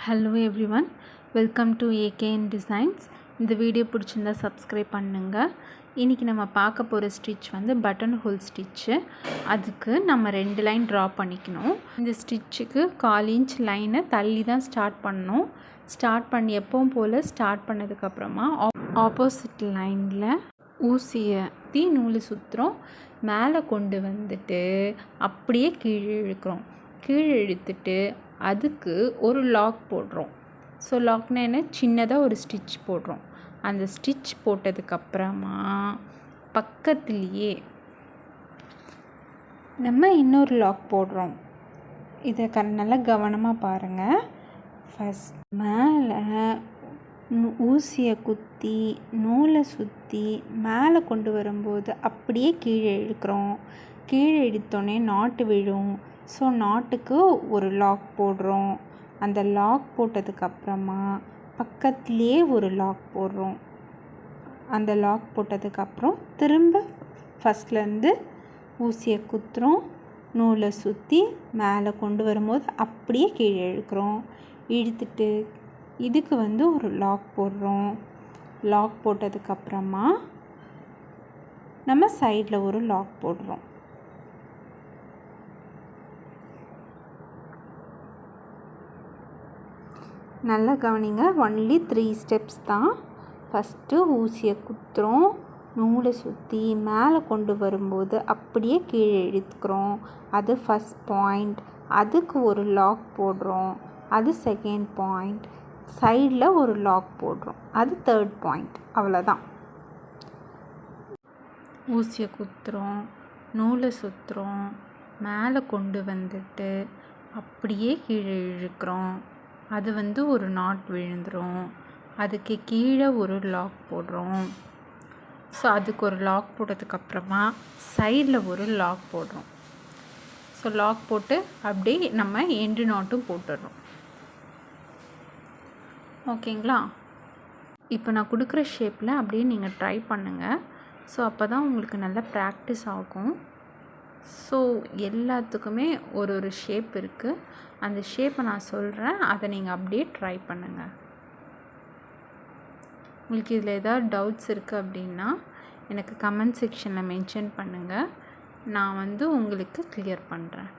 Hello everyone, welcome to AKN Designs. இந்த video பிடிச்சிருந்தா subscribe பண்ணுங்க. இன்னைக்கு நம்ம பார்க்க போற ஸ்டிட்ச் வந்து பட்டன் ஹோல் ஸ்டிட்ச். அதுக்கு நம்ம 2 லைன் டிரா பண்ணிக்கணும். இந்த ஸ்டிட்ச்சுக்கு 1/4 இன்ச் லைனை தள்ளி தான் ஸ்டார்ட் பண்ணணும். ஸ்டார்ட் பண்ணி எப்பவும் போல ஸ்டார்ட் பண்ணதுக்கு அப்புறமா ஆப்போசிட் லைன்ல ஊசியை நூல் சுத்துறோம். மேலே கொண்டு வந்துட்டு அப்படியே கீழே இழுக்கிறோம். கீழே இழுத்துட்டு அதுக்கு ஒரு லாக் போடுறோம். ஸோ லாக்னா என்ன, சின்னதாக ஒரு ஸ்டிச் போடுறோம். அந்த ஸ்டிச் போட்டதுக்கப்புறமா பக்கத்துலேயே நம்ம இன்னொரு லாக் போடுறோம். இதை நல்லா கவனமாக பாருங்கள். ஃபஸ்ட் மேலே ஊசியை குத்தி நூலை சுற்றி மேலே கொண்டு வரும்போது அப்படியே கீழே இழுக்கிறோம். கீழே இழுத்தோடனே நாட்டு விழும். ஸோ நாட்டுக்கு ஒரு லாக் போடுறோம். அந்த லாக் போட்டதுக்கப்புறமா பக்கத்துலேயே ஒரு லாக் போடுறோம். அந்த லாக் போட்டதுக்கப்புறம் திரும்ப ஃபஸ்ட்லேருந்து ஊசியை குத்துறோம். நூலை சுற்றி மேலே கொண்டு வரும்போது அப்படியே கீழே இழுக்கிறோம். இழுத்துட்டு இதுக்கு ஒரு லாக் போடுறோம். லாக் போட்டதுக்கப்புறமா நம்ம சைடில் ஒரு லாக் போடுறோம். நல்லா கவனிங்க. ஒன்லி 3 ஸ்டெப்ஸ் தான். ஃபஸ்ட்டு ஊசியை குத்துறோம். நூலை சுற்றி மேலே கொண்டு வரும்போது அப்படியே கீழே இழுத்துக்கிறோம். அது ஃபஸ்ட் பாயிண்ட். அதுக்கு ஒரு லாக் போடுறோம். அது செகண்ட் பாயிண்ட். சைடில் ஒரு லாக் போடுறோம். அது தேர்ட் பாயிண்ட். அவ்வளோதான். ஊசியை குத்துறோம், நூலை சுற்றுறோம், மேலே கொண்டு வந்துட்டு அப்படியே கீழே இழுக்கிறோம். அது ஒரு நாட் விழுந்துடும். அதுக்கு கீழே ஒரு லாக் போடுறோம். ஸோ அதுக்கு ஒரு லாக் போட்டதுக்கப்புறமா சைடில் ஒரு லாக் போடுறோம். ஸோ லாக் போட்டு அப்படியே நம்ம எண்டு நாட்டும் போட்டுடுறோம். ஓகேங்களா? இப்போ நான் கொடுக்குற ஷேப்பில் அப்படியே நீங்கள் ட்ரை பண்ணுங்கள். ஸோ அப்போ தான் உங்களுக்கு நல்லா ப்ராக்டிஸ் ஆகும். ஸோ எல்லாத்துக்குமே ஒரு ஷேப் இருக்குது. அந்த ஷேப்பை நான் சொல்கிறேன். அதை நீங்கள் அப்படியே ட்ரை பண்ணுங்கள். உங்களுக்கு இதில் ஏதாவது டவுட்ஸ் இருக்குது அப்படின்னா எனக்கு கமெண்ட் செக்ஷனில் மென்ஷன் பண்ணுங்கள். நான் உங்களுக்கு கிளியர் பண்ணுறேன்.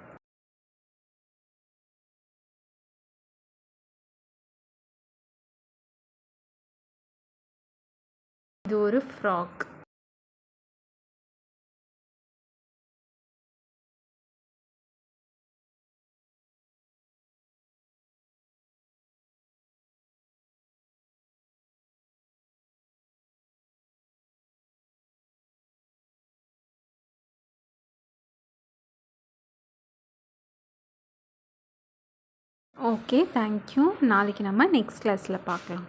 இது ஒரு ஃப்ராக். Okay, thank you. நாளைக்கு நம்ம நெக்ஸ்ட் கிளாஸில் பார்க்கலாம்.